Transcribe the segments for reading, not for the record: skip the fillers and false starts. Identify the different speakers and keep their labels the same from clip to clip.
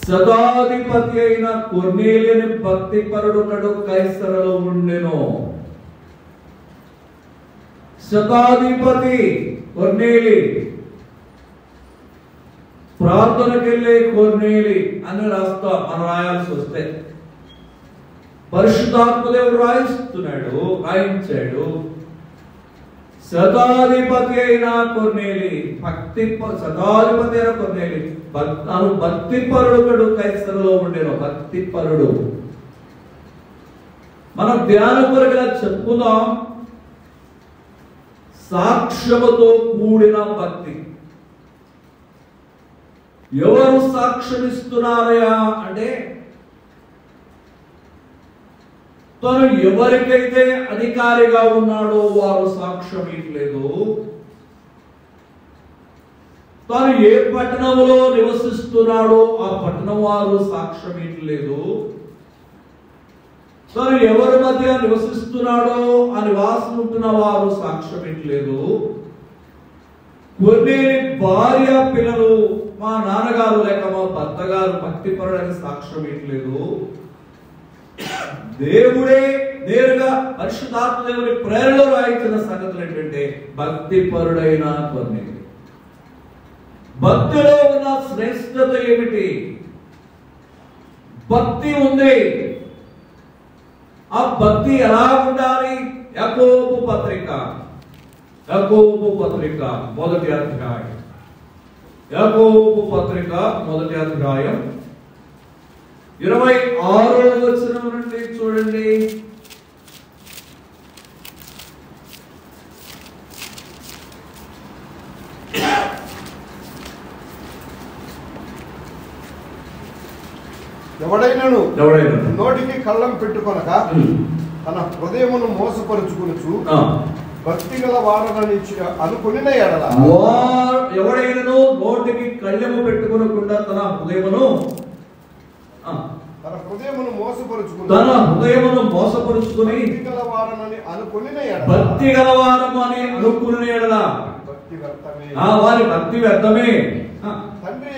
Speaker 1: శతాధిపతి అయిన కొర్నేలియని భక్తి పరుడుకడు కైసరలో ఉండెను. శతాధిపతి కొర్నేలి, ప్రార్థనకెళ్ళే కొర్నేలి అని రాయాల్సి వస్తే పరిశుద్ధాత్మదేవుడు రాయించాడు. శతాధిపతి అయిన కొర్నేలి, శతాధిపతి అయిన కొర్నేలి భక్తి పరుడు కైసరలో ఉండేను. భక్తి పరుడు. మన ధ్యాన కొరకులా చెప్పుదాం, సాక్ష్యముతో కూడిన భక్తి. ఎవరు సాక్ష్యమిస్తున్నారయా అంటే, తను ఎవరికైతే అధికారిగా ఉన్నాడో వారు సాక్ష్యం ఇవ్వలేదు. తాను ఏ పట్టణంలో నివసిస్తున్నాడో ఆ పట్టణం వారు సాక్ష్యం ఇవ్వలేదు. తాను ఎవరి మధ్య నివసిస్తున్నాడో ఆ నివాసం ఉంటున్న వారు సాక్ష్యం ఇవ్వలేదు. కొన్ని భార్య పిల్లలు, మా నాన్నగారు లేక మా భర్త గారు భక్తిపరుడని సాక్ష్యం ఇవ్వలేదు. దేవుడే నేరుగా పరిశుద్ధాత్మ దేవుని ప్రేరణలో రాయించిన సంగతులు ఏంటంటే, భక్తిపరుడైన కొర్నేలి. భక్తిలో ఉన్న శ్రేష్టత ఏమిటి? భక్తి ఉంది. ఆ భక్తి ఎలా ఉండాలి? యాకోబు పత్రిక మొదటి అధ్యాయం. యాకోబు పత్రిక మొదటి అధ్యాయం 26వ వచనం నుండి చూడండి.
Speaker 2: ఎవడైనను నోటికి కళ్ళం పెట్టుకొనక తన హృదయమును మోసపరుచుకొనుచు భక్తి గల వాడనని అనుకునిన ఎడల,
Speaker 1: ఎవడైనను నోటికి కళ్ళెము పెట్టుకొనకుండా తన హృదయమును మోసపరుచుకుని భక్తి గలవారము అని అనుకుని ఎడల వారి భక్తి వ్యర్థమే.
Speaker 2: తండ్రి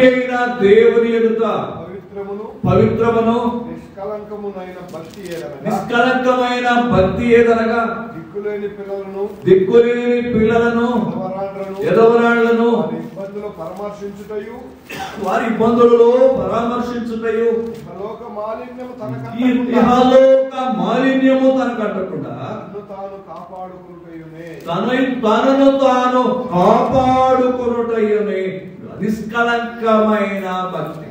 Speaker 2: అయిన దేవుని ఎదుట పవిత్రమును
Speaker 1: నిష్కలంకమైన భక్తి ఏదనగా దిక్కులేని పిల్లలను ఎదవరాళ్లను వారి ఇబ్బందులలో పరామర్శించుటయు ఇహలోక మాలిన్యము తనకు అంటకుండా తనను తాను కాపాడుకొనుటయునే నిష్కలంకమైన భక్తి.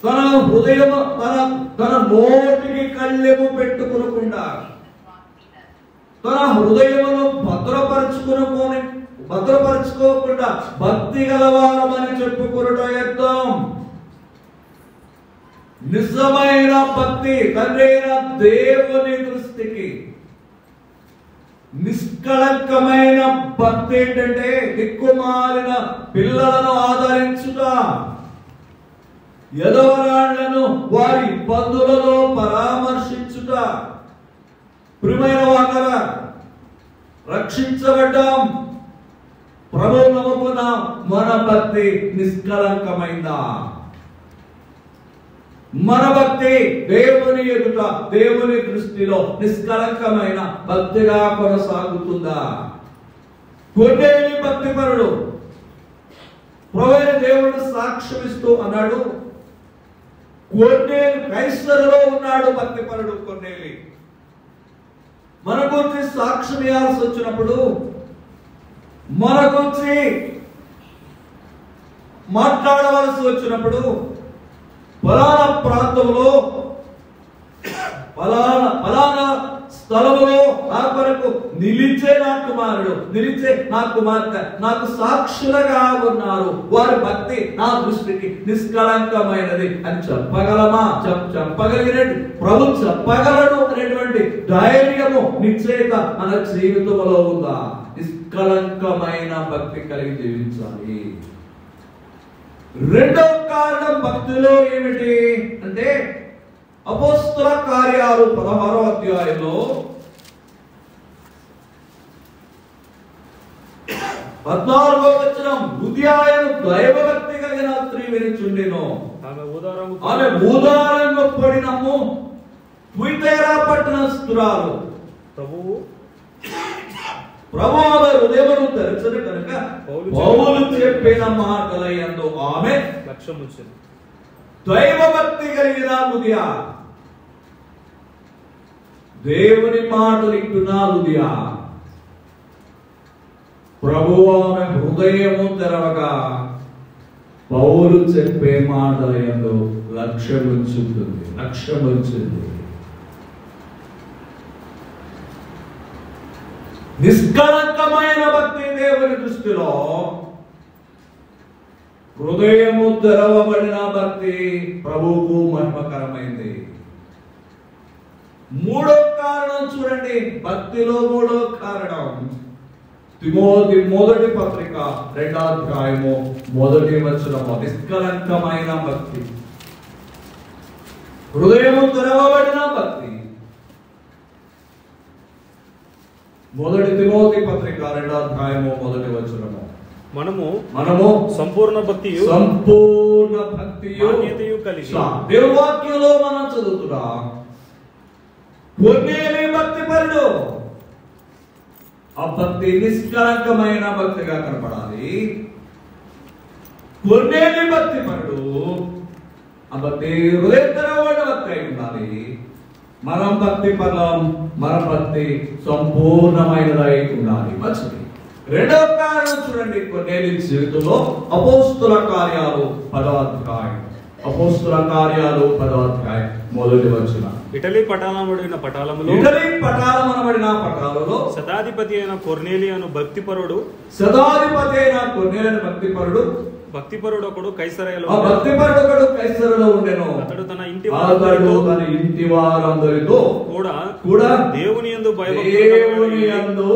Speaker 1: తన హృదయము తన నోటికి కళ్ళెము పెట్టుకునకుండా తన హృదయమును భద్రపరచుకోకుండా భక్తి గలవారమని చెప్పుకునుట యత్నం. నిజమైన భక్తి తండ్రి అయిన దేవుని దృష్టికి నిష్కళంకమైన భక్తి ఏంటంటే, దిక్కుమాలిన పిల్లలను ఆదరించుట, ఎదవరాళ్లను వారి ఇబ్బందులలో పరామర్శించుట. ప్రియమైన వారలారా, రక్షించబడ్డాం, ప్రభువు నమ్ముకున్న మన భక్తి నిష్కళంకమైందా? మన భక్తి దేవుని ఎదుట దేవుని దృష్టిలో నిష్కళంకమైన భక్తిగా కొనసాగుతుందా? కొన్నేలి భక్తిపరుడు ప్రభువైన దేవుడు సాక్ష్యమిస్తూ అన్నాడు, కొన్నేలి కైసరులో ఉన్నాడు భక్తిపరుడు కొన్నేలి. మన గురించి సాక్ష్యం ఇవ్వాల్సి వచ్చినప్పుడు, మన గురించి మాట్లాడవలసి వచ్చినప్పుడు, ఫలానా ప్రాంతంలో ఫలానా స్థలములో నా కొరకు నిలిచే నా కుమారుడు, నిలిచే నా కుమార్తె నాకు సాక్షులుగా ఉన్నారు, వారి భక్తి నా దృష్టికి నిష్కళంకమైనది అని చెప్పగలమా? చెప్పగలిగినట్టు ప్రభు చెప్పగలడు అనేటువంటి ధైర్యము నిశ్చయిత మన జీవితంలో ఉందా? నిష్కళంకమైన భక్తి కలిగి జీవించాలి. రెండవ కారణం భక్తిలో ఏమిటి అంటే, అపోస్తల కార్యాలు 16వ అధ్యాయంలో 14వ వచనం, లుదియాయను దైవభక్తి కలిగిన స్త్రీ వినిచుండెను. ఆమె ఊదారంగా పడినము తుయితైరా పట్టణస్థురాలు. ప్రభువు ఆమె హృదయమును తెరచను కనుక పౌలు చెప్పిన మాటలయందు ఆమె లక్ష్యముంచెను. దైవభక్తి కలిగిన లుదియా, దేవుని మాటలు ఇంటున్నా లుదియా, ప్రభువు ఆమె హృదయము తెరవగా పౌలు చెప్పే మాటలయందు లక్ష్యముంచుతుంది. నిష్కలంకమైన భక్తి దేవుని దృష్టిలో, హృదయము తెరవబడిన భక్తి ప్రభువుకు మహిమకరమైంది. మూడో కారణం చూడండి, భక్తిలో మూడో కారణం తిమోతి మొదటి పత్రిక 2వ అధ్యాయము 1వ వచనము. నిష్కలంకమైన భక్తి, హృదయము తెరవబడిన భక్తి. మొదటి తిమోతి పత్రిక 2వ అధ్యాయము 1వ వచనము. మనము సంపూర్ణ భక్తియు కలిగి దేవుని వాక్యంలో మనం చదువుతున్నాం. కొన్నేలి భక్తి పరుడు, ఆ భక్తి నిష్కలంకమైన భక్తిగా కనపడాలి. కొన్నేలి భక్తి పరుడు, ఆ భక్తి హృదయతరమైన భక్తి అయి ఉండాలి. మన భక్తి ఫలం, మన భక్తి సంపూర్ణమైనదై ఉండాలి. మంచిది. రెండవ కారణం చూడండి, కొన్నేలి జీవితంలో అపోస్తుల కార్యాలు 10వ అధ్యాయం. అపోస్తుల కార్యాలు 10వ అధ్యాయం 1వ వచనం.
Speaker 3: ఇటలీ పటాలమడిన పటాలములో శతాధిపతి అయిన కొర్నేలియను భక్తిపరుడు భక్తిపరుడు ఒకడు కైసరయలో
Speaker 1: ఉండెను.
Speaker 3: తన
Speaker 1: ఇంటి వారందరితో కూడా దేవుని యందు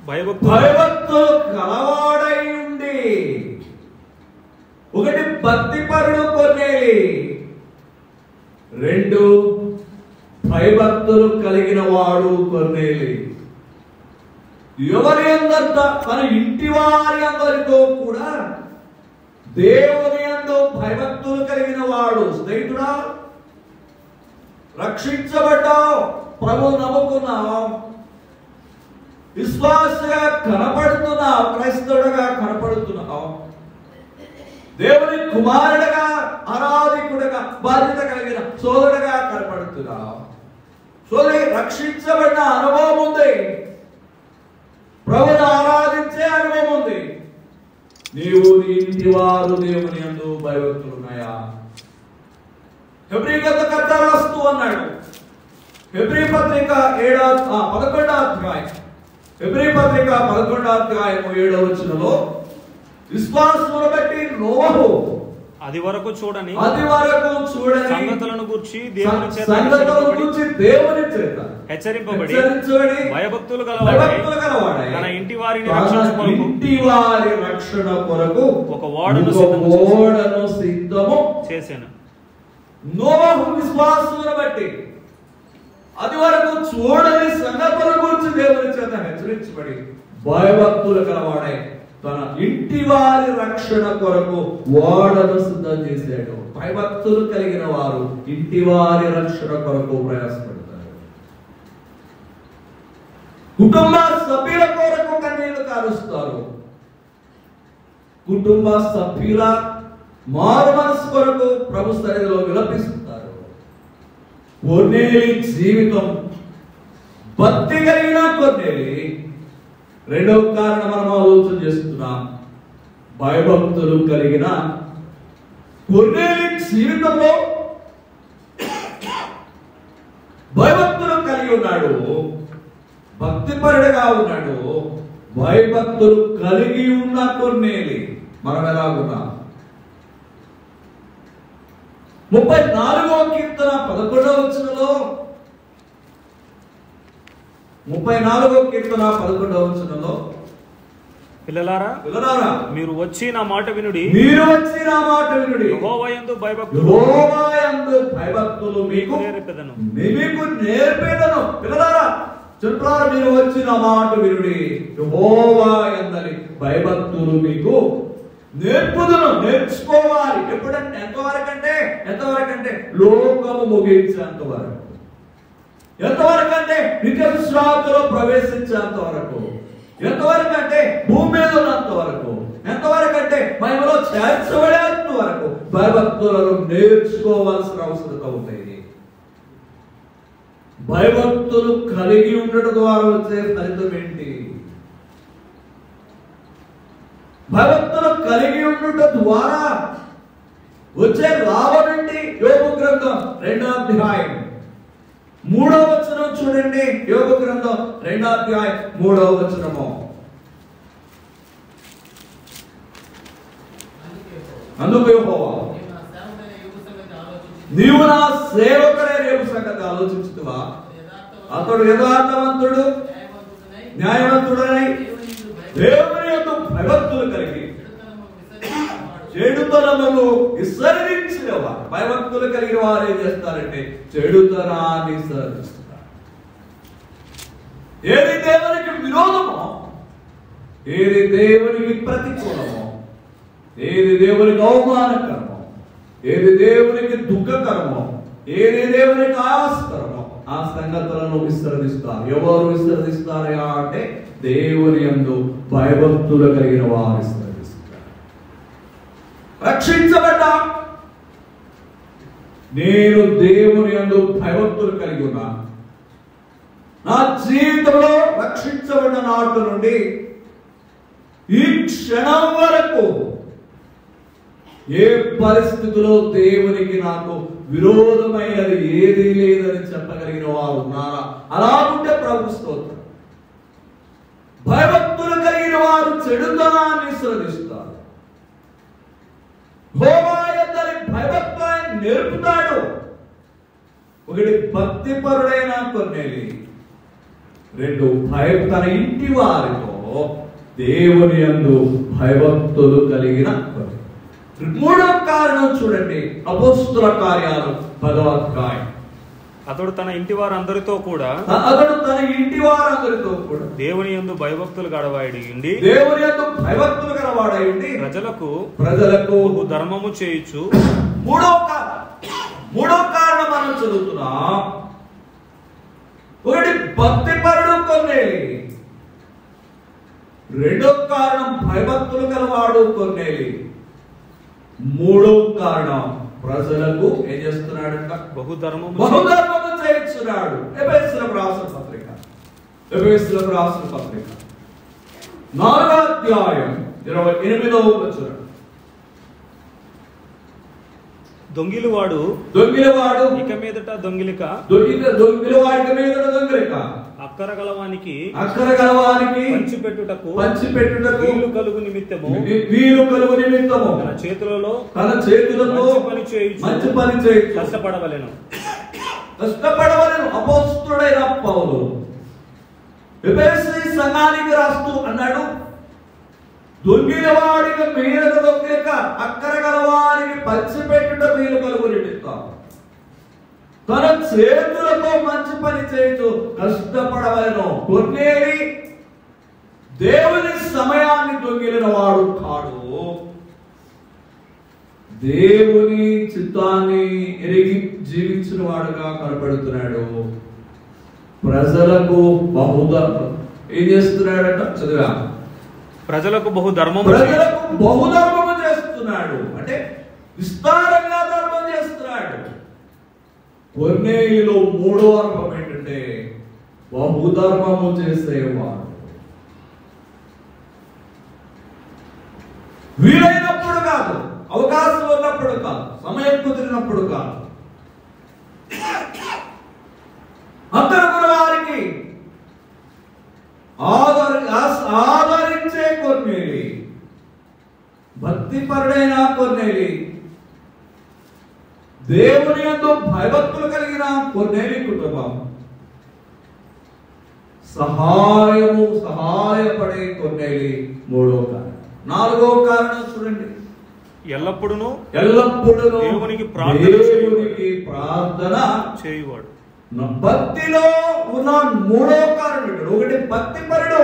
Speaker 1: భయభక్తులు కలవాడై ఉండి. ఒకటి భక్తిపరుడు కొన్నేలి, 2 భయభక్తులు కలిగిన వాడు కొన్నేలి. ఎవరి అందరిత తన ఇంటి వారి అందరితో కూడా దేవుని యందు భయభక్తులు కలిగిన వాడు. స్నేహితుడా, రక్షించబడ్డావు, ప్రభువు నమ్ముకున్నావు, విశ్వాసగా కనపడుతున్నావు, క్రైస్తవుడుగా కనపడుతున్నావు, దేవుని కుమారుడుగా, ఆరాధికుడుగా, బాధ్యత కలిగిన సోదరుడుగా కనపడుతున్నావు. సోదరి, రక్షించబడిన అనుభవం ఉంది, ప్రభువును ఆరాధించే అనుభవం ఉంది. నీవు నీ ఇంటి వారు దేవుని యందు భయభక్తులు ఉన్నాయా? హెబ్రీ కర్త రాస్తూ అన్నాడు, హెబ్రీ పత్రిక 11వ అధ్యాయం, హెబ్రీ పత్రిక 11వ అధ్యాయం 7వ వచనంలో, విశ్వాసమును బట్టి నోవహు
Speaker 3: అది వరకు చూడని
Speaker 1: సంగతులను
Speaker 3: గూర్చి
Speaker 1: దేవుని చేత
Speaker 3: హెచ్చరింపబడి భయభక్తులు
Speaker 1: గలవాడై
Speaker 3: తన ఇంటి వారి
Speaker 1: రక్షణ కొరకు
Speaker 3: ఒక ఓడను
Speaker 1: సిద్ధము
Speaker 3: చేశాను.
Speaker 1: నోవహు విశ్వాసమును బట్టి అది వరకు చూడని సంగతుల గురించి దేవుని చేత హెచ్చరించబడి భయభక్తులు గలవాడై తన ఇంటి వారి రక్షణ కొరకు ఓడను సిద్ధం చేశాడు. భయభక్తులు కలిగిన వారు ఇంటి వారి రక్షణ కొరకు ప్రయాసపడతారు. కుటుంబ సభ్యుల కొరకు కన్నీళ్లు కారుస్తారు. కుటుంబ సభ్యుల మారు మనసు కొరకు ప్రభు సన్నిధిలో విలపిస్తారు. కొన్నేలి జీవితం భక్తి కలిగిన కొన్నేలి. రెండవ కారణం మనం ఆలోచన చేస్తున్నాం, భయభక్తులు కలిగిన కొన్నేలి జీవితంలో భయభక్తులు కలిగి ఉన్నాడు, భక్తిపరుడుగా ఉన్నాడు. భయభక్తులు కలిగి ఉన్న కొన్నేలి మనం ఎలాగున్నాం? 34వ కీర్తన 11వ వచనంలో, 34వ కీర్తన 11వ వచనంలో,
Speaker 3: పిల్లలారా మీరు వచ్చి నా మాట వినుడి,
Speaker 1: యెహోవా యందు భయభక్తులు మీకు నేర్పెదను. పిల్లలారా, చెప్తారు, మీరు వచ్చి నా మాట వినుడి, యెహోవా యందలి భయభక్తులు మీకు నేర్పుదును. నేర్చుకోవాలి. ఎప్పుడంటే ఎంతవరకంటే లోకము ముగించేంత వరకు, ఎంతవరకంటే నిత్య విశ్రాంతిలో ప్రవేశించేంత వరకు, ఎంతవరకంటే భూమి మీద ఉన్నంత వరకు, ఎంతవరకంటే మహిమలో చేర్చబడేంత వరకు భయభక్తులను నేర్చుకోవాల్సిన అవసరం ఉంది. భయభక్తులు కలిగి ఉండడం ద్వారా వచ్చే ఫలితం ఏంటి? భయభక్తులు కలిగి ఉండటం ద్వారా వచ్చే లాభం ఏంటి? యోబు గ్రంథం 2వ అధ్యాయం 3వ వచనం చూడండి. యోబు గ్రంథం 2వ అధ్యాయం 3వ వచనము. అందుకు యెహోవా, నీవు నా సేవకుడైన యోబు సంగతి ఆలోచించుదువా? అతడు యథార్థవంతుడు, న్యాయవంతుడై దేవుని యందు భయభక్తులు కలిగి చెడుతనమును విసర్జించినవారు. భయభక్తులు కలిగిన వారు ఏం చేస్తారంటే చెడుతనాన్ని విసర్జిస్తారు. ఏది దేవునికి విరోధమో, ఏది దేవునికి ప్రతికూలమో, ఏది దేవునికి అవమానకరమో, ఏది దేవునికి దుఃఖకరమో, ఏది దేవునికి ఆయాసకరమో ఆ సంగతులను విసర్జిస్తారు. ఎవరు విసర్జిస్తారయా అంటే దేవుని యందు భయభక్తులు కలిగిన వారు విసర్జిస్తారు. రక్షించబడ్డా, నేను దేవుని యందు భయభక్తులు కలిగి ఉన్నా. నా జీవితంలో రక్షించబడిన నాటి నుండి ఈ క్షణం వరకు ఏ పరిస్థితిలో దేవునికి నాకు విరోధమైనది ఏదీ లేదని చెప్పగలిగిన వారు ఉన్నారా? అలా ఉంటే ప్రభు స్తోత్రం. భయభక్తులు కలిగిన వారు చెడుతనాన్ని విసర్జిస్తారు. భోగాయందరి భయభక్తులను నేర్పుతాడు. ఒకటి భక్తిపరుడైన కొన్నేలి, రెండు తన ఇంటి వారితో దేవుని యందు భయభక్తులు కలిగిన. మూడవ కారణం చూడండి, అపోస్తుల కార్యాలు 10వ అధ్యాయం.
Speaker 3: అతడు తన ఇంటి వారందరితో కూడా దేవుని యందు భయభక్తులు గలవాడై ఉండి ప్రజలకు ధర్మము చేయుచు.
Speaker 1: మూడో కారణం మనం చదువుతున్నాం. ఒకటి భక్తిపరుడు కొన్నేలి, రెండో కారణం భయభక్తులు గలవాడు కొన్నేలి, మూడో కారణం ప్రజలకు ఏం చేస్తున్నాడంట? బహుధర్మము చేయించున్నాడు. ఎఫెసీయులకు రాసిన పత్రిక 4వ అధ్యాయం 28వ వచనం.
Speaker 3: దొంగిలివాడు ఇక మీదట దొంగిలిక, అక్కర గలవానికి పంచిపెట్టుటకు వీలు కలుగు నిమిత్తము తన చేతులలో మంచి పని చేయుచు కష్టపడవలెను.
Speaker 1: అపోస్తుడైన పౌలు ఎఫెసీ సంఘానికి రాస్తూ అన్నాడు, దొంగిలవాడికి మీద దొంగిలిక, అక్కర గలవారికి పంచిపెట్టుట వీలు కలుగు నిమిత్తం తన చేతులతో మంచి పని చేయుచు కష్టపడవలెను. కొన్నేలి దేవుని సమయాన్ని దొంగిలిన వాడు కాడు, దేవుని చిత్తాన్ని ఎరిగి జీవించిన వాడుగా కనపడుతున్నాడు. ప్రజలకు ఏం చేస్తున్నాడట? చదివా,
Speaker 3: ప్రజలకు బహుధర్మము
Speaker 1: చేస్తున్నాడు. అంటే విస్తారంగా ధర్మం చేస్తున్నాడు. కొన్నేలిలో మూడో అర్థం ఏంటంటే బహుధర్మము చేసేవాడు. వీలైనప్పుడు కాదు, అవకాశం ఉన్నప్పుడు కాదు, సమయం కుదిరినప్పుడు కాదు, అంతర్గుణ వారికి ఆదరించే కొన్నేలి, భక్తిపరుడైన కొన్నేలి, దేవుని యందు భయభక్తులు కలిగిన కొన్నేలి కుటుంబం, సహాయపడే కొన్నేలి మూడో కారణం. నాలుగో కారణం చూడండి,
Speaker 3: ఎల్లప్పుడూ దేవునికి
Speaker 1: ప్రార్థన
Speaker 3: చేయువాడు.
Speaker 1: భక్తిలో ఉన్న మూడో కారణం. ఒకటి భక్తిపరుడు,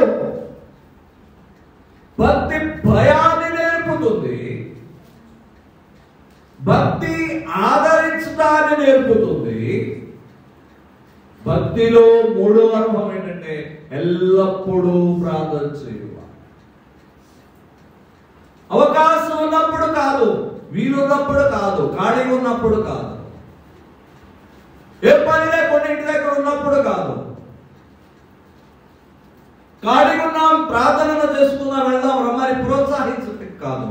Speaker 1: భక్తి భయాన్ని నేర్పుతుంది, భక్తి ఆదరించడాన్ని నేర్పుతుంది. భక్తిలో మూడో అనుభవం ఏంటంటే ఎల్లప్పుడూ ప్రార్థన చేయుట. అవకాశం ఉన్నప్పుడు కాదు, వీలున్నప్పుడు కాదు, ఖాళీగా ఉన్నప్పుడు కాదు, ఏ పని లేకుండా ఇంటి దగ్గర ఉన్నప్పుడు కాదు, ఖాళీగా ఉన్నాం ప్రార్థనలు చేసుకుందాం వెళ్దాం రమ్మని ప్రోత్సహించటం కాదు.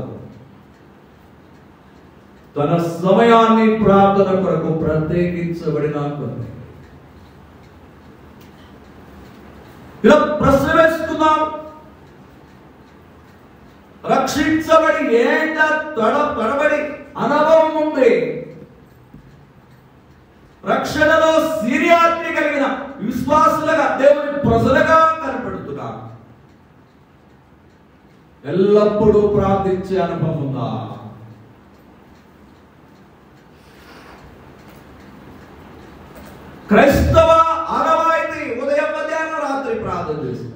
Speaker 1: తన సమయాన్ని ప్రార్థన కొరకు ప్రత్యేకించబడిన కొన్ని ఇలా ప్రశ్న వేసుకుందాం. రక్షించబడి ఏంట తడబడి అనుభవం ఉంది, రక్షణలో సీరియారిటీ కలిగిన విశ్వాసులుగా దేవుని ప్రజలుగా కనపడుతున్నారు. ఎల్లప్పుడూ ప్రార్థించే అనుభవం ఉందా? క్రైస్తవ ఆనవాయితీ ఉదయం మధ్యాహ్నం రాత్రి ప్రార్థన చేస్తాం.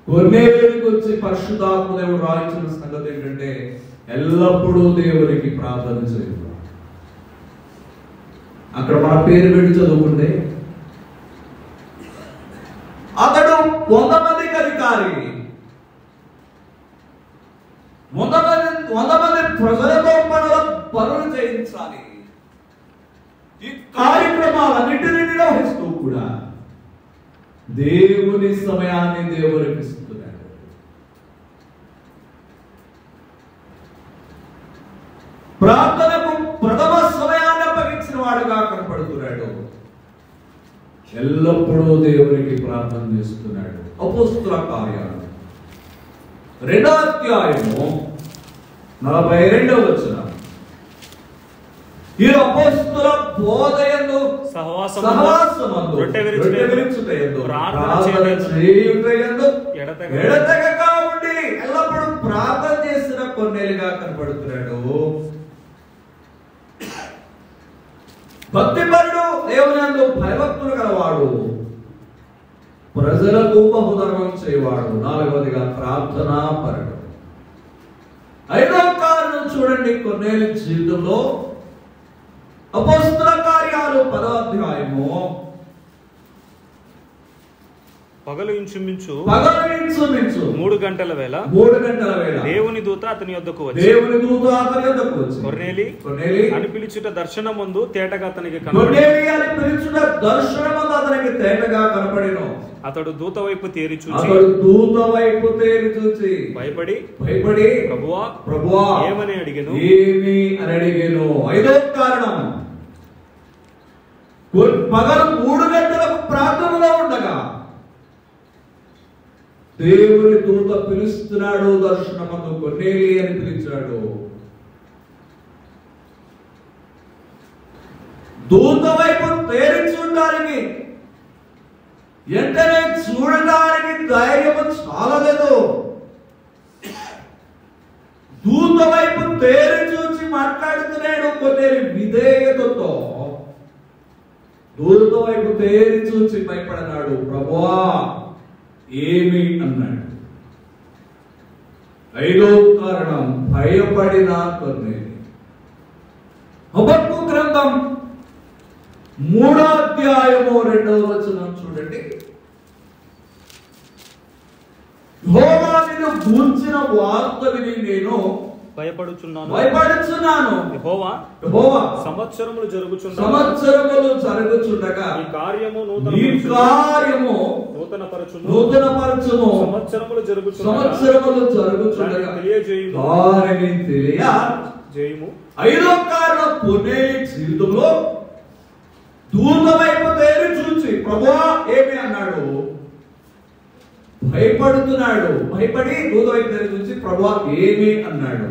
Speaker 1: కొన్నేళ్ళకి వచ్చి పరిశుద్ధాత్మ దేవుడు రాయించిన సంగతి ఏంటంటే ఎల్లప్పుడూ దేవునికి ప్రార్థన చేయాలి. అక్కడ మన పేరు పెట్టి చదువుకుంటే అతడు 100 మందికి అధికారి, 100 మంది ప్రజలతో పనులు చేయించాలి. ఈ కార్యక్రమాలన్నింటినీ నిర్వహిస్తూ కూడా దేవుని సమయాన్ని దేవునికి ఇస్తున్నాడు. ప్రార్థనకు ప్రథమ సమయాన్ని అప్పగించిన వాడుగా కనపడుతున్నాడు. ఎల్లప్పుడూ దేవునికి ప్రార్థన చేస్తున్నాడు. అపోస్తుల కార్యాలు 2వ అధ్యాయము 42వ వచనం. ఈ అపోస్తుల బోధయందు సహవాసమందు రొట్టె విరుచుటయందు ప్రార్థన చేయుటయందు ఎడతెగక ఉండి ఎల్లప్పుడూ ప్రార్థన చేసిన కొన్నేళ్ళుగా కనపడుతున్నాడు. భక్తిపరుడు, దేవునందు భయభక్తులు గలవాడు, ప్రజలకు బహుధర్మం చేయవాడు. 4వదిగా ప్రార్థనా పరుడు. 5వ కారణం చూడండి, కొన్నేళ్ళ జీవితంలో అపోస్తుల కార్యాలు 10వ అధ్యాయము
Speaker 3: పగలు ఇంచుమించు
Speaker 1: 3
Speaker 3: గంటల వేళ దేవుని దూత అతని యొద్దకు వచ్చి కొర్నేలి అని పిలుచుట దర్శనమందు తేటగా అతనికి
Speaker 1: కనపడెను.
Speaker 3: అతడు దూత వైపు తేరి చూచి భయపడి ప్రభువా ఏమని అడిగెను.
Speaker 1: 5వ కారణం, పగలు 3 గంటలకు ప్రార్థనలో ఉండగా దేవుని దూత పిలుస్తున్నాడు. దర్శనమందు కొర్నేలి అని పిలిచాడు. దూత వైపు తేరి చూడడానికి, వెంటనే చూడడానికి ధైర్యం చాలలేదు. దూత వైపు తేరి చూసి మాట్లాడుతున్నాడు కొన్నేలి విధేయతతో. దూత వైపు తేరి చూసి భయపడినాడు. ప్రభువా ఏమి అన్నాడు. 5వ కారణం, భయపడిన కొన్నేలి. హబక్కూ గ్రంథం 3వ అధ్యాయము 2వ వచనం చూడండి. యెహోవా నిన్ను గూర్చిన వార్త విని నేను
Speaker 3: భయపడుచున్నాను.
Speaker 1: యెహోవా
Speaker 3: సంవత్సరములు
Speaker 1: జరుగుచుండగా
Speaker 3: ఈ కార్యము
Speaker 1: నూతనపరచుము.
Speaker 3: సంవత్సరములు
Speaker 1: జరుగుచుండగా దానిని తెలియజేయుము. 5వ కారణం, కొన్నేలి జీవితంలో దూత వైపు తేరి చూచి ప్రభువా ఏమి అన్నాడు. భయపడుతున్నాడు. భయపడి దూత వైపు తేరి చూసి ప్రభువా ఏమి అన్నాడు.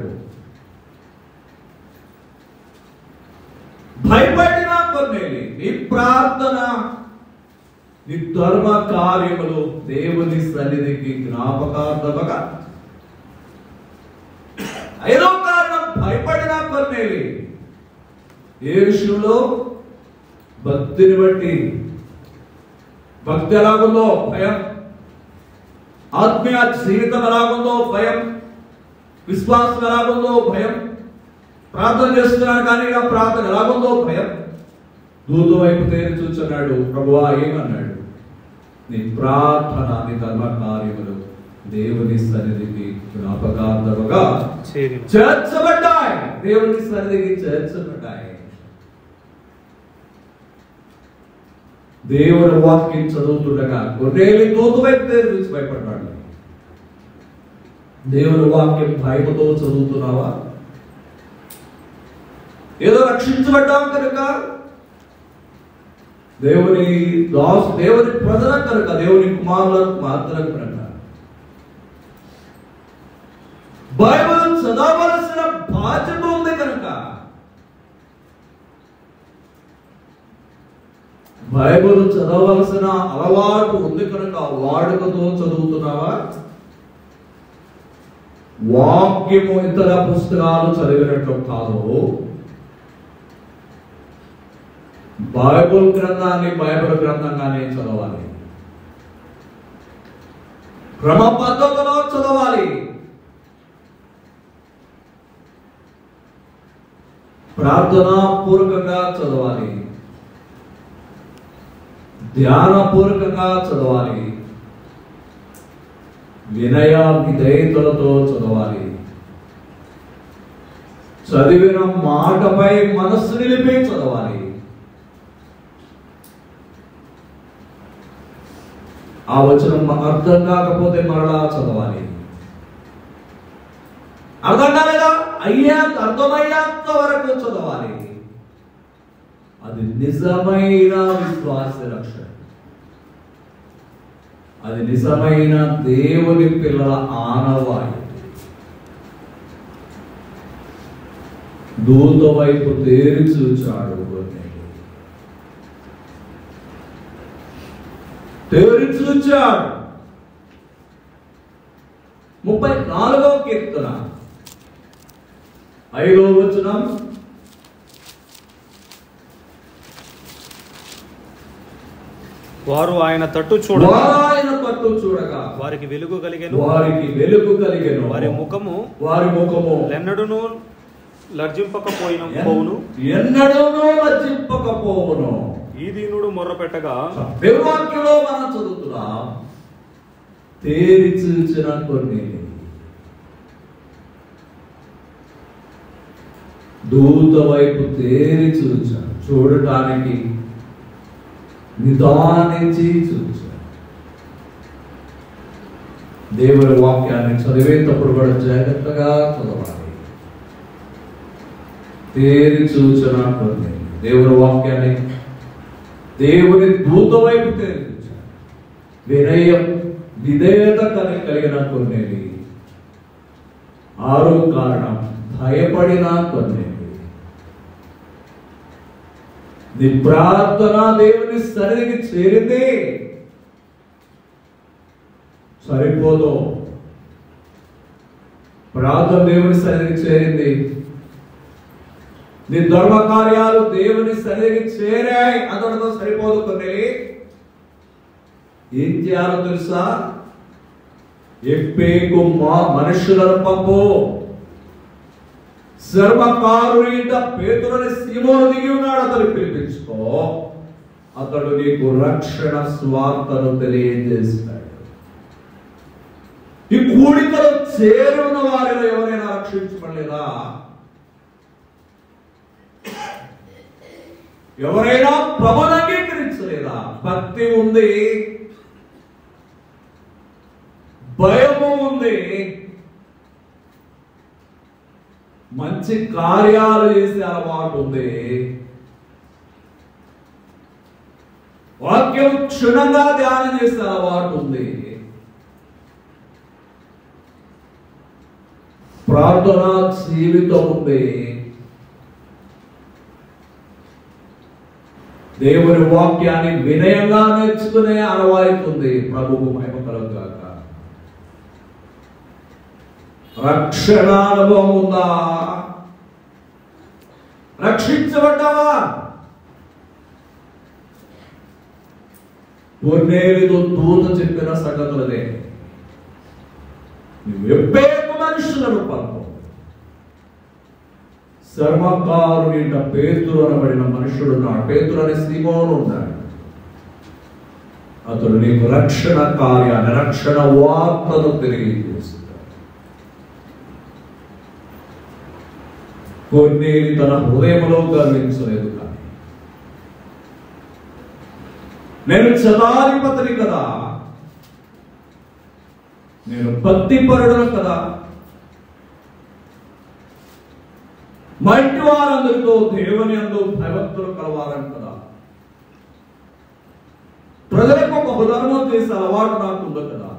Speaker 1: భయపడిన కొన్నేలి, నీ ప్రార్థన, నీ ధర్మ కార్యములు దేవుని సన్నిధికి జ్ఞాపకార్థముగా. 5వ కారణం, భయపడిన కొన్నేలి ఏ విషయంలో? భక్తిని బట్టి. భక్తి ఎలాగుందో భయం. ఆత్మీయ జీవితం ఎలాగుందో భయం, విశ్వాసం ఎలాగుందో భయం, ప్రార్థన చేస్తున్నాను కానీ నా ప్రార్థన ఎలాగుందో భయం. దూత వైపు తేరి చూస్తున్నాడు. ప్రభువా ఏమన్నాడు? నీ ప్రార్థన, నీ ధర్మ కార్యములు దేవుని సన్నిధికి జ్ఞాపకార్థముగా చేర్చబడ్డాయి. దేవుని సన్నిధికి చేర్చబడ్డాయి. దేవుని వాక్యం చదువుతుండగా గొర్రెలు దూత వైపు తేరి చూసి భయపడ్డాడు. దేవుని వాక్యం భయముతో చదువుతున్నావా? ఏదో రక్షించబడ్డాం కనుక, దేవుని దేవుని ప్రజల కనుక, దేవుని కుమారులకు మాత్రం కనుక బైబిల్ చదవవలసిన బాధ్యత ఉంది కనుక, బైబిల్ చదవవలసిన అలవాటు ఉంది కనుక వాడుకతో చదువుతున్నావా? వాక్యము ఇతర పుస్తకాలు చదివినట్లు కాదు. బైబిల్ గ్రంథాన్ని బైబిల్ గ్రంథంగానే చదవాలి. క్రమ పద్ధతిలో చదవాలి. ప్రార్థనాపూర్వకంగా చదవాలి. ధ్యానపూర్వకంగా చదవాలి. వినయ విధేయతలతో చదవాలి. చదివిన మాటపై మనస్సు నిలిపి చదవాలి. ఆ వచనం అర్థం కాకపోతే మరలా చదవాలి. అర్థం కాలేదా? అర్థమయ్యేంత వరకు చదవాలి. అది నిజమైన విశ్వాస రక్షణ. అది నిజమైన దేవుని పిల్లల ఆనవాయి. దూత వైపు తేరి చూచాడు. తేరి చూచాడు. 34వ కీర్తన 5వ వచనం.
Speaker 3: వారు ఆయన తట్టు చూడగా వారికి వెలుగు కలిగెను. వారి ముఖము ఎన్నడూను లజ్జింపకపోవును. ఈ దీనుడు మొర్ర పెట్టగా
Speaker 1: వాక్యంలో మనం చదువుతున్నాం. తేరి చూచిన కొన్ని దూత వైపు తేరి చూచాడు. చూడటానికి నిదానించి చూచాడు. దేవుని వాక్యాన్ని చదివేటప్పుడు కూడా జాగ్రత్తగా చదవాలి. తేరి చూచిన కొన్ని దేవుని వాక్యాన్ని దేవుని దూత వైపు తేరి చూచాడు. వినయం విధేయత కలిగిన కొన్ని. 6వ కారణం భయపడిన కొన్ని. నీ ప్రార్థన దేవుని సన్నిధికి చేరితే సరిపోదు. ప్రార్థన దేవుని సన్నిధికి చేరింది. నీ ధర్మ కార్యాలు దేవుని సన్నిధికి చేరాయి, అతడితో సరిపోదు. కొన్ని ఏం చేయాలో తెలుసా? ఎప్పేకు మనుషులను పంపు. సర్వకారునిట పేతురుని సీమోను దిగి ఉన్నాడు. అతను పిలిపించుకో. అతడు నీకు రక్షణ స్వార్థను తెలియజేస్తాడు. ఈ కూడికలో చేరున్న వారిలో ఎవరైనా రక్షించబడలేదా? ఎవరైనా ప్రభువును అంగీకరించలేదా? భక్తి ఉంది, భయము ఉంది, మంచి కార్యాలు చేసే అలవాటు ఉంది, వాక్యం క్షుణ్ణంగా ధ్యానం చేసే అలవాటు ఉంది, ప్రార్థన జీవితం ఉంది, దేవుని వాక్యాన్ని వినయంగా నేర్చుకునే అలవాటు ఉంది. ప్రభువు మహిమ కలుగుగాక. రక్షణ అనుభవం ఉందా? రక్షించబడ్డావా? కొర్నేలితో దూత చెప్పిన సంగతులనే నువ్వు ఎబ్బేకు మనుషులను పంపు. సర్వకారుని పేతురు అనబడిన మనుషుడు ఉన్నాడు. పేతురు అనే సీమోను ఉన్నాడు. అతడు నీకు రక్షణ కార్యాన్ని, రక్షణ వార్తను తెలియజేస్తాడు. కొన్ని తన హృదయంలో గర్వించలేదు. కానీ నేను శతాధిపతిని కదా, నేను భక్తిపరుడును కదా, మా ఇంటి వారందరితో దేవుని యందు భయభక్తులు కలవాలని కదా, ప్రజలకు బహుధర్మం చేసే అలవాటు నాకు ఉంది కదా,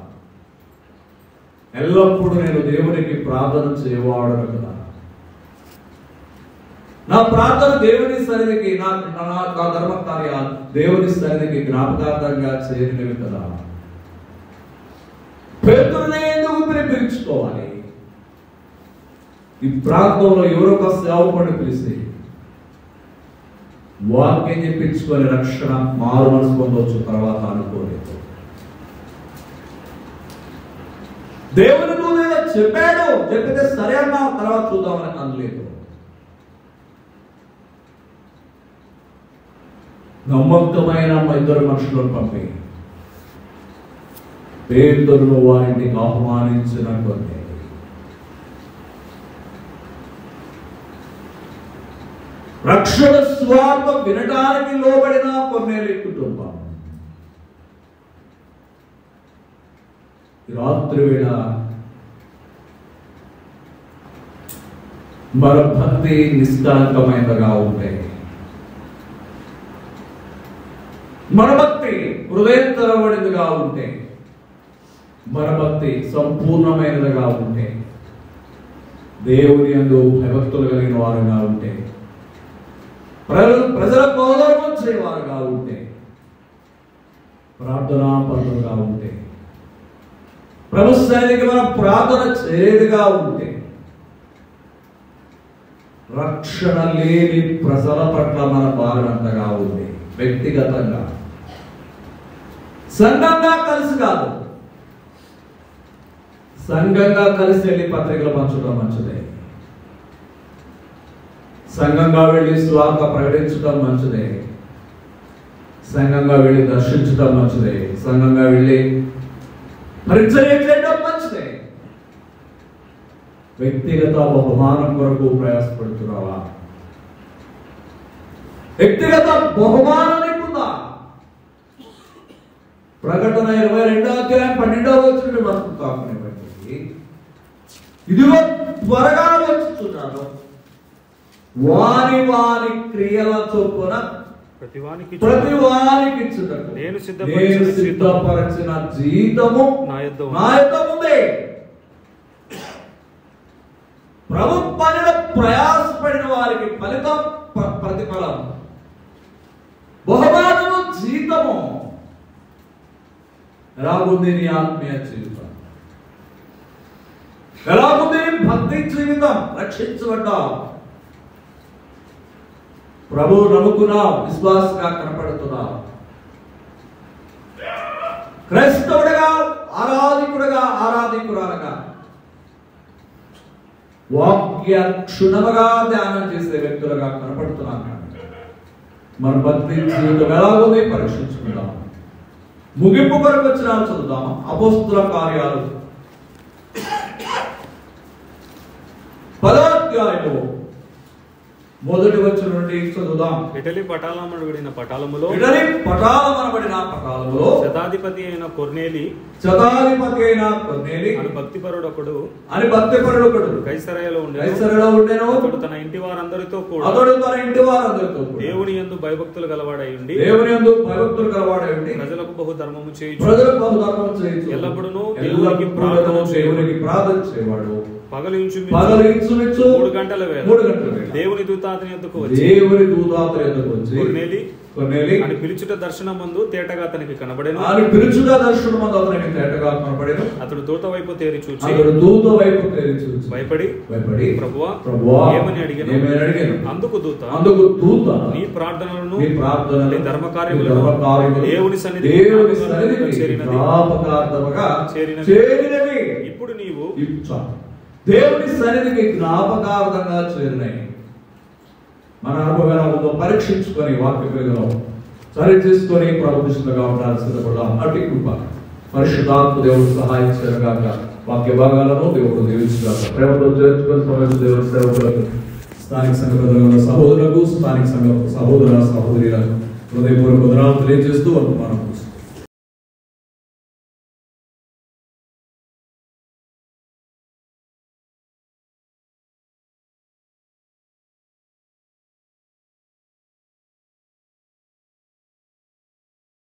Speaker 1: ఎల్లప్పుడూ నేను దేవునికి ప్రార్థన చేయవాడను కదా, నా ప్రార్థన దేవుని సన్నిధికి, నా ధర్మ కార్యాలు దేవుని సన్నిధికి జ్ఞాపకార్థంగా చేరినవి కదా. పేతురునే ఎందుకు పిలిపించుకోవాలి? ఈ ప్రాంతంలో ఎవరో ఒక సేవకుడిని పిలిచి వాక్యం చెప్పించుకొని రక్షణ మారు మనసు పొందవచ్చు తర్వాత అనుకోలేదు. దేవుని నువ్వు చెప్పాడు, చెప్పితే సరే అన్నా తర్వాత చూద్దామని అనలేదు. నమ్మకమైన ఇద్దరు మనుషులను పంపి పేతురును వారిని ఆహ్వానించిన కొన్ని రక్షణ స్వార్థ వినడానికి లోబడిన కొన్నేళ్ళ కుటుంబం రాత్రి వేళ మన భక్తి నిష్కలంకమైనదిగా ఉంటాయి. మన భక్తి హృదయతరబడినదిగా ఉంటే, మన భక్తి సంపూర్ణమైనదిగా ఉంటే, దేవుని యందు భయభక్తులు కలిగిన వారుగా ఉంటే, ప్రజల గౌరవం చేయవారుగా ఉంటే, ప్రార్థనా పరులుగా ఉంటే, ప్రభు సన్నిధికి మనం ప్రార్థన చేయదుగా ఉంటే, రక్షణ లేని ప్రజల పట్ల మన భారమంతగా ఉంది. వ్యక్తిగతంగా సంఘంగా కలిసి కాదు, సంఘంగా కలిసి వెళ్ళి పత్రికలు పంచడం మంచిదే, సంఘంగా వెళ్ళి స్వార్థ ప్రకటించడం మంచిదే, సంఘంగా వెళ్ళి దర్శించడం మంచిదే, సంఘంగా వెళ్ళి పరిచయం చేయడం మంచిదే. వ్యక్తిగత బహుమానం కొరకు ప్రయాసపడుతున్నావా? వ్యక్తిగత బహుమానం నీకుందా? ప్రకటన 22:12 వరకు కాకునివ్వండి. ఇదిగో త్వరగా వచ్చుచున్నాను, వారి వారి క్రియల చొప్పున ప్రతివానికి నేను సిద్ధపరచిన జీతము నా యొద్ద ఉంది. ప్రభు పనిలో ప్రయాసపడిన వారికి ఫలితం, ప్రతిఫలం, బహుమానము, జీతము. ఎలాగుంది నీ ఆత్మీయ జీవితం? ఎలాగుంది నీ భక్తి జీవితం? రక్షించబడ్డావు, ప్రభు నమ్ముకున్నావు, విశ్వాసంగా కనపడుతున్నావు, క్రైస్తవుడిగా, ఆరాధికురాలుగా, వాక్య క్షుణముగా ధ్యానం చేసే వ్యక్తులుగా కనపడుతున్నాను. మన భక్తి జీవితం ఎలాగుంది పరీక్షించుకుందాం. ముగింపు కొరకు వచ్చిన చదువుదాం. అపోస్తుల కార్యాలు 10వ అధ్యాయము మొదటి వచనం నుండి చదువుదాం.
Speaker 3: ఇటలీ పటాలమనబడిన పటాలములో శతాధిపతి అయిన కొర్నేలి అని భక్తిపరుడొకడు కైసరయలో ఉండెను. అతడు తన ఇంటి వారందరితో కూడా దేవుని యందు భయభక్తులు గలవాడై ఉండి ప్రజలకు బహు ధర్మము చేయుచు ఎల్లప్పుడూ దేవునికి ప్రార్థన చేయవాడు. పగలు ఇంచుమించు 3 గంటల వేళ దేవుని దూత అతని యొద్దకు వచ్చి కొర్నేలి అని పిలుచుట దర్శనమందు తేటగా అతనికి కనబడెను. అతడు దూత వైపు తేరి చూచి భయపడి ప్రభువా ఏమని అడిగాను. అందుకు దూత నీ ప్రార్థనలను నీ ధర్మ కార్యములను దేవుని సన్నిధికి చేరినవి. ఇప్పుడు నీవు
Speaker 1: ఇచ్చారు. దేవుని సన్నిధికి జ్ఞాపకార్థంగా చేరినాయి. మన అనుభవాలతో పరీక్షించుకొని వాక్య వేగంలో సరి చేసుకొని ప్రవర్తిస్తుగా ఉండాల్సిన కూడా అటు కృప పరిశుద్ధాత్మ దేవుడు సహాయం చేయగాక. వాక్య భాగాలను దేవుడు దీవించుగాక. ప్రేమతో చేర్చుకొని సమయం దేవుడు సేవకులకు, స్థానిక సంఘ సహోదరులకు, స్థానిక సంఘ సహోదర సహోదరులకు హృదయపూర్వక వందనాలు తెలియజేస్తూ వర్తమానం